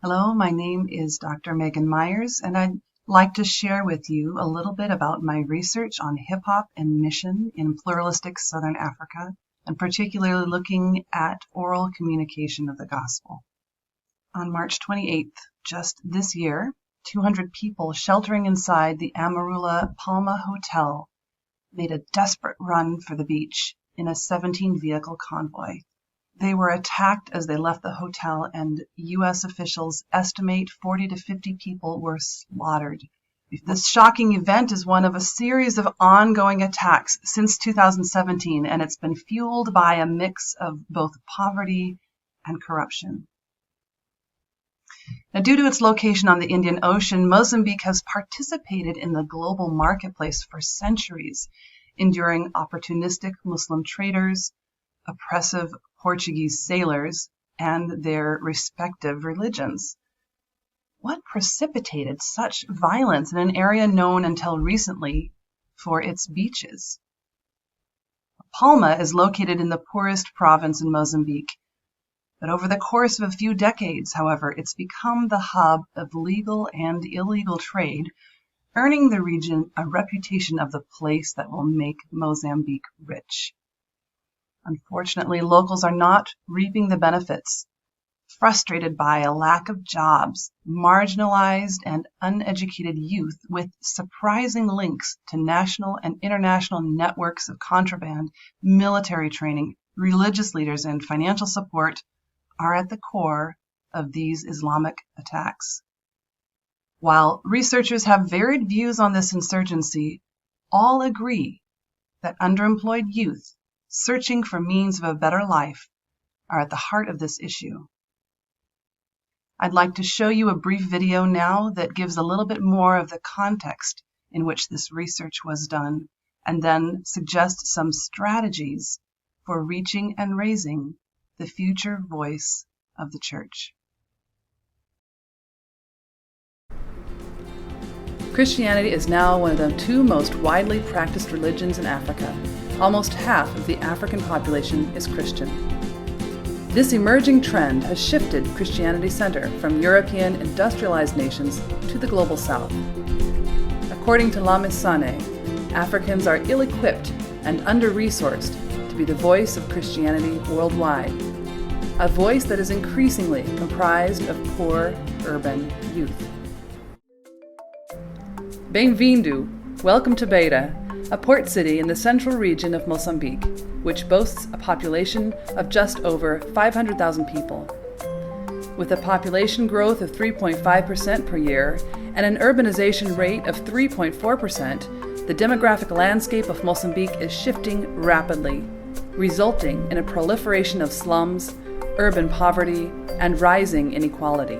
Hello, my name is Dr. Megan Myers, and I'd like to share with you a little bit about my research on hip-hop and mission in pluralistic Southern Africa, and particularly looking at oral communication of the gospel. On March 28th, just this year, 200 people sheltering inside the Amarula Palma Hotel made a desperate run for the beach in a 17-vehicle convoy. They were attacked as they left the hotel, and U.S. officials estimate 40 to 50 people were slaughtered. This shocking event is one of a series of ongoing attacks since 2017, and it's been fueled by a mix of both poverty and corruption. Now, due to its location on the Indian Ocean, Mozambique has participated in the global marketplace for centuries, enduring opportunistic Muslim traders, oppressive Portuguese sailors, and their respective religions. What precipitated such violence in an area known until recently for its beaches? Palma is located in the poorest province in Mozambique, but over the course of a few decades, however, it's become the hub of legal and illegal trade, earning the region a reputation of the place that will make Mozambique rich. Unfortunately, locals are not reaping the benefits, frustrated by a lack of jobs, marginalized and uneducated youth with surprising links to national and international networks of contraband, military training, religious leaders, and financial support are at the core of these Islamic attacks. While researchers have varied views on this insurgency, all agree that underemployed youth searching for means of a better life are at the heart of this issue. I'd like to show you a brief video now that gives a little bit more of the context in which this research was done, and then suggest some strategies for reaching and raising the future voice of the church. Christianity is now one of the two most widely practiced religions in Africa. Almost half of the African population is Christian. This emerging trend has shifted Christianity's center from European industrialized nations to the global south. According to Lamisane, Africans are ill-equipped and under-resourced to be the voice of Christianity worldwide, a voice that is increasingly comprised of poor urban youth. Bem-vindo! Welcome to Beira, a port city in the central region of Mozambique, which boasts a population of just over 500,000 people. With a population growth of 3.5% per year and an urbanization rate of 3.4%, the demographic landscape of Mozambique is shifting rapidly, resulting in a proliferation of slums, urban poverty, and rising inequality.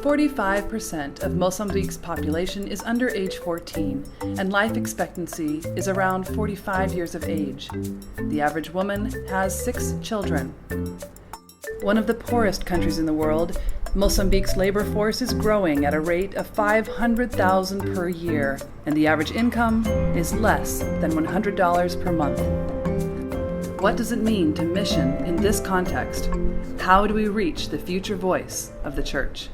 45% of Mozambique's population is under age 14, and life expectancy is around 45 years of age. The average woman has 6 children. One of the poorest countries in the world, Mozambique's labor force is growing at a rate of 500,000 per year, and the average income is less than $100 per month. What does it mean to mission in this context? How do we reach the future voice of the church?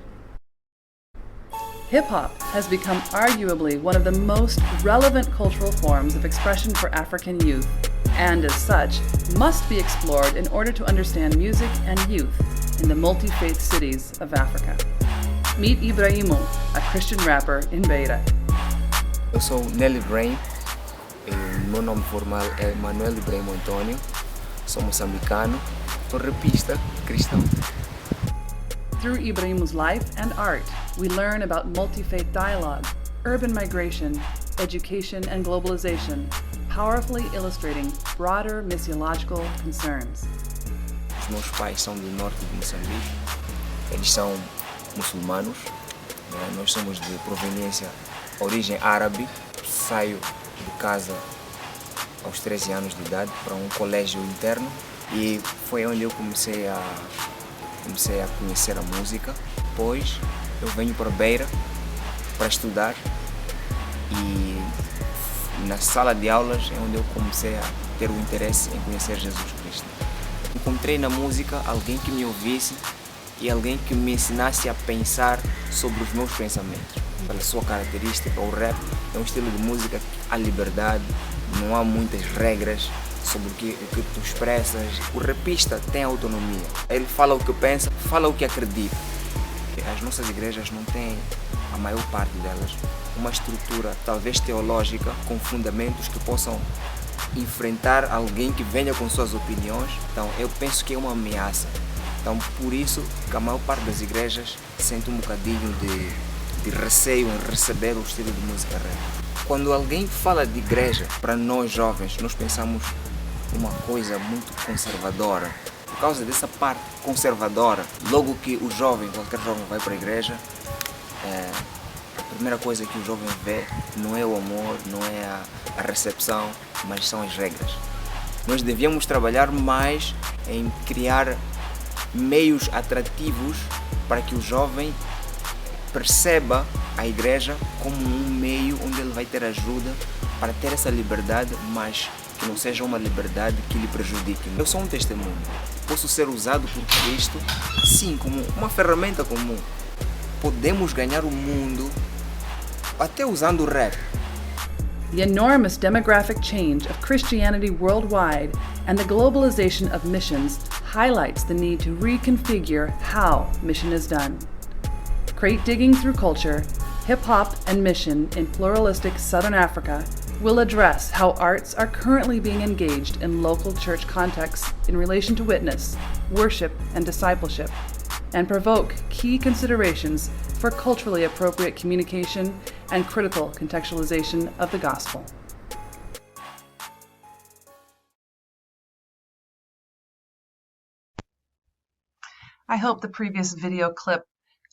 Hip-hop has become arguably one of the most relevant cultural forms of expression for African youth, and as such, must be explored in order to understand music and youth in the multi-faith cities of Africa. Meet Ibrahimo, a Christian rapper in Beira. Eu sou Nelly Brain, meu nome formal é Manuel Ibrahimo Antônio, sou moçambicano, sou rapista cristão. Through Ibrahimo's life and art, we learn about multi-faith dialogue, urban migration, education, and globalization, powerfully illustrating broader missiological concerns. Os meus pais são do norte de Moçambique, eles são muçulmanos, nós somos de proveniência, origem árabe. Saio de casa aos 13 anos de idade para um colégio interno e foi onde eu comecei a conhecer a música. Depois eu venho para Beira para estudar e na sala de aulas é onde eu comecei a ter o interesse em conhecer Jesus Cristo. Encontrei na música alguém que me ouvisse e alguém que me ensinasse a pensar sobre os meus pensamentos. Pela sua característica, o rap é um estilo de música que há liberdade, não há muitas regras sobre o que tu expressas. O rapista tem autonomia, ele fala o que pensa, fala o que acredita. As nossas igrejas não têm, a maior parte delas, uma estrutura talvez teológica com fundamentos que possam enfrentar alguém que venha com suas opiniões. Então eu penso que é uma ameaça. Então por isso que a maior parte das igrejas sente um bocadinho de receio em receber o estilo de música rap. Quando alguém fala de igreja, para nós jovens, nós pensamos uma coisa muito conservadora. Por causa dessa parte conservadora, logo que o jovem, qualquer jovem vai para a igreja, a primeira coisa que o jovem vê não é o amor, não é a recepção, mas são as regras. Nós devíamos trabalhar mais em criar meios atrativos para que o jovem perceba a igreja como um meio onde ele vai ter ajuda para ter essa liberdade, mas que não seja uma liberdade que lhe prejudique. Eu sou um testemunho. Posso ser usado por Cristo, assim, como uma ferramenta comum. Podemos ganhar o mundo até usando o rap. The enormous demographic change of Christianity worldwide and the globalization of missions highlights the need to reconfigure how mission is done. Crate digging through culture, hip-hop and mission in pluralistic Southern Africa will address how arts are currently being engaged in local church contexts in relation to witness, worship, and discipleship, and provoke key considerations for culturally appropriate communication and critical contextualization of the gospel. I hope the previous video clip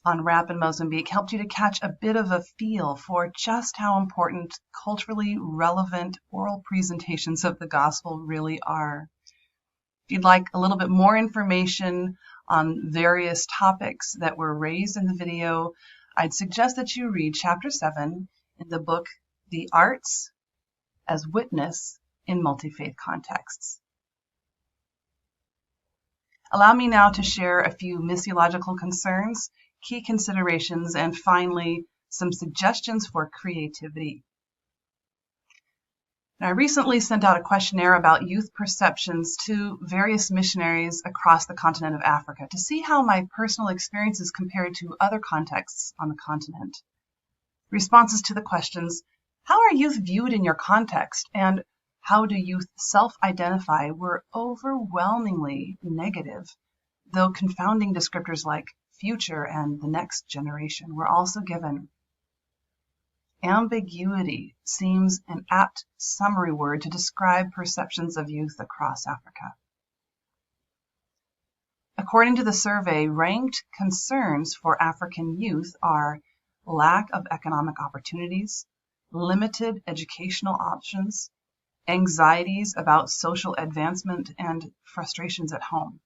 on rap in Mozambique helped you to catch a bit of a feel for just how important culturally relevant oral presentations of the gospel really are. If you'd like a little bit more information on various topics that were raised in the video, I'd suggest that you read Chapter 7 in the book, The Arts as Witness in Multi-Faith Contexts. Allow me now to share a few missiological concerns, key considerations, and finally, some suggestions for creativity. Now, I recently sent out a questionnaire about youth perceptions to various missionaries across the continent of Africa to see how my personal experiences compared to other contexts on the continent. Responses to the questions, how are youth viewed in your context, and how do youth self-identify, were overwhelmingly negative, though confounding descriptors like future and the next generation were also given. Ambiguity seems an apt summary word to describe perceptions of youth across Africa. According to the survey, ranked concerns for African youth are lack of economic opportunities, limited educational options, anxieties about social advancement, and frustrations at home.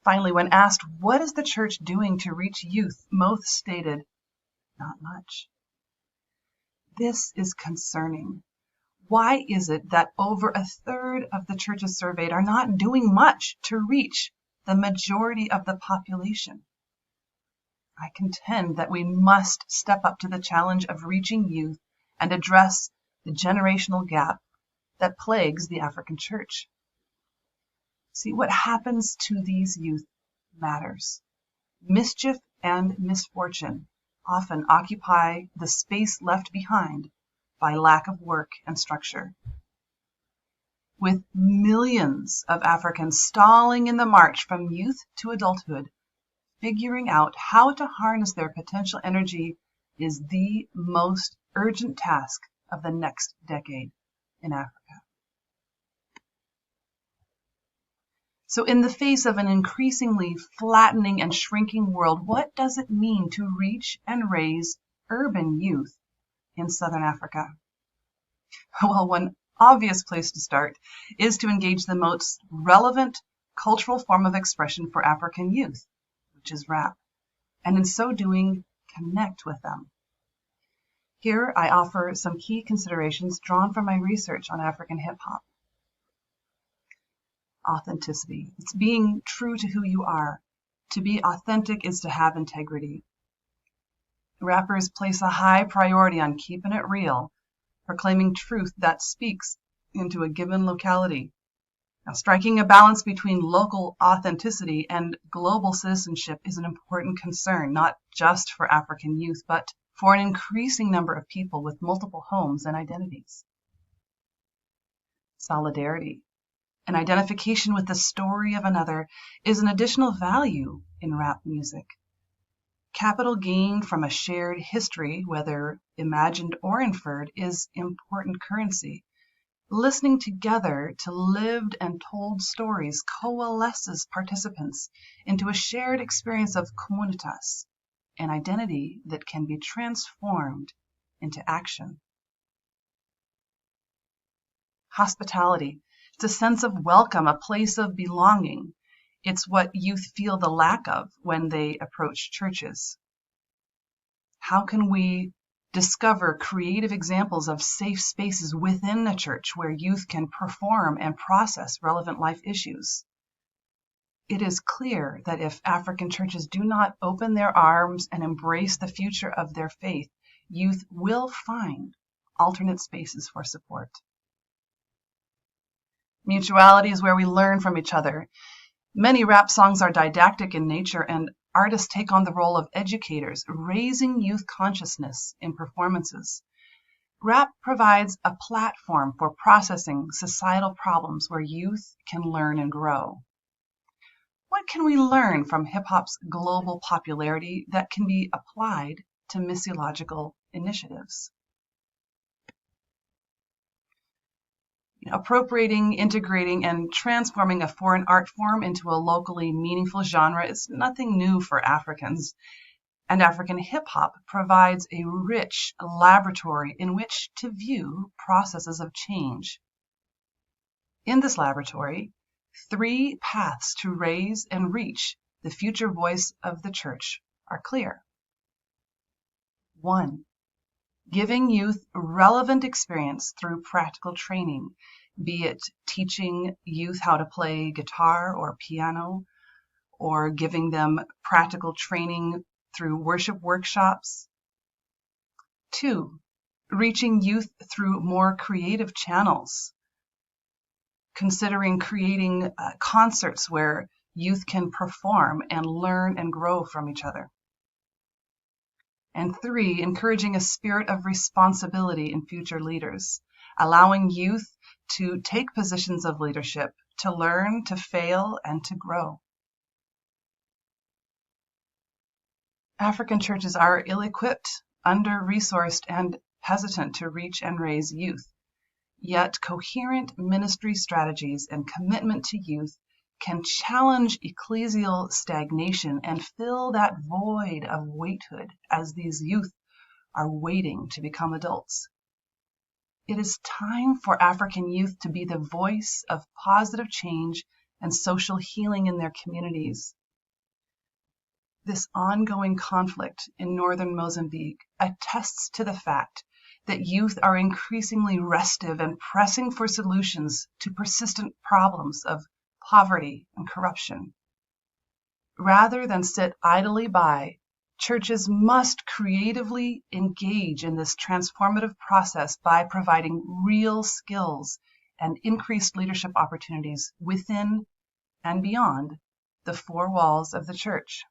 Finally, when asked, what is the church doing to reach youth, most stated, not much. This is concerning. Why is it that over a third of the churches surveyed are not doing much to reach the majority of the population? I contend that we must step up to the challenge of reaching youth and address the generational gap that plagues the African church. See, what happens to these youth matters. Mischief and misfortune often occupy the space left behind by lack of work and structure. With millions of Africans stalling in the march from youth to adulthood, figuring out how to harness their potential energy is the most urgent task of the next decade in Africa. So in the face of an increasingly flattening and shrinking world, what does it mean to reach and raise urban youth in Southern Africa? Well, one obvious place to start is to engage the most relevant cultural form of expression for African youth, which is rap, and in so doing, connect with them. Here I offer some key considerations drawn from my research on African hip-hop. authenticity. It's being true to who you are. To be authentic is to have integrity. Rappers place a high priority on keeping it real, proclaiming truth that speaks into a given locality. Now, striking a balance between local authenticity and global citizenship is an important concern, not just for African youth, but for an increasing number of people with multiple homes and identities. Solidarity. An identification with the story of another is an additional value in rap music. Capital gained from a shared history, whether imagined or inferred, is important currency. Listening together to lived and told stories coalesces participants into a shared experience of comunitas, an identity that can be transformed into action. Hospitality. It's a sense of welcome, a place of belonging. It's what youth feel the lack of when they approach churches. How can we discover creative examples of safe spaces within the church where youth can perform and process relevant life issues? It is clear that if African churches do not open their arms and embrace the future of their faith, youth will find alternate spaces for support. Mutuality is where we learn from each other. Many rap songs are didactic in nature, and artists take on the role of educators, raising youth consciousness in performances. Rap provides a platform for processing societal problems where youth can learn and grow. What can we learn from hip-hop's global popularity that can be applied to missiological initiatives? Appropriating, integrating, and transforming a foreign art form into a locally meaningful genre is nothing new for Africans, and African hip-hop provides a rich laboratory in which to view processes of change. In this laboratory, 3 paths to raise and reach the future voice of the church are clear. 1. Giving youth relevant experience through practical training, be it teaching youth how to play guitar or piano, or giving them practical training through worship workshops. 2. Reaching youth through more creative channels, considering creating concerts where youth can perform and learn and grow from each other. And 3, encouraging a spirit of responsibility in future leaders, allowing youth to take positions of leadership, to learn, to fail, and to grow. African churches are ill-equipped, under-resourced, and hesitant to reach and raise youth. Yet coherent ministry strategies and commitment to youth can challenge ecclesial stagnation and fill that void of waithood as these youth are waiting to become adults. It is time for African youth to be the voice of positive change and social healing in their communities. This ongoing conflict in northern Mozambique attests to the fact that youth are increasingly restive and pressing for solutions to persistent problems of poverty and corruption. Rather than sit idly by, churches must creatively engage in this transformative process by providing real skills and increased leadership opportunities within and beyond the 4 walls of the church.